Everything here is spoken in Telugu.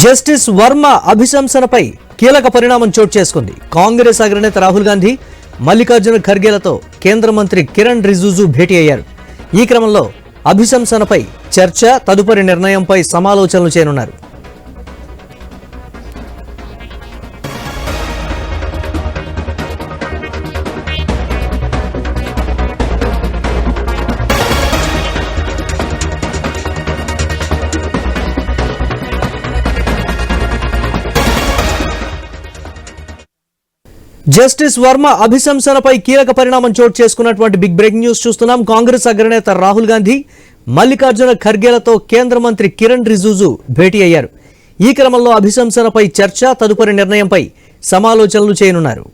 జస్టిస్ వర్మ అభిశంసనపై కీలక పరిణామం చోటు చేసుకుంది. కాంగ్రెస్ అగ్రనేత రాహుల్ గాంధీ మల్లికార్జున ఖర్గేలతో కేంద్ర మంత్రి కిరణ్ రిజిజు భేటీ అయ్యారు. ఈ క్రమంలో అభిశంసనపై చర్చ, తదుపరి నిర్ణయంపై సమాలోచనలు చేయనున్నారు. జస్టిస్ వర్మ అభిశంసనపై కీలక పరిణామం చోటు చేసుకున్నటువంటి బిగ్ బ్రేకింగ్ న్యూస్ చూస్తున్నాం. కాంగ్రెస్ అగ్రనేత రాహుల్ గాంధీ మల్లికార్జున ఖర్గేలతో కేంద్ర మంత్రి కిరణ్ రిజిజు భేటీ అయ్యారు. ఈ క్రమంలో అభిశంసనపై చర్చ, తదుపరి నిర్ణయంపై సమాలోచనలు చేయనున్నారు.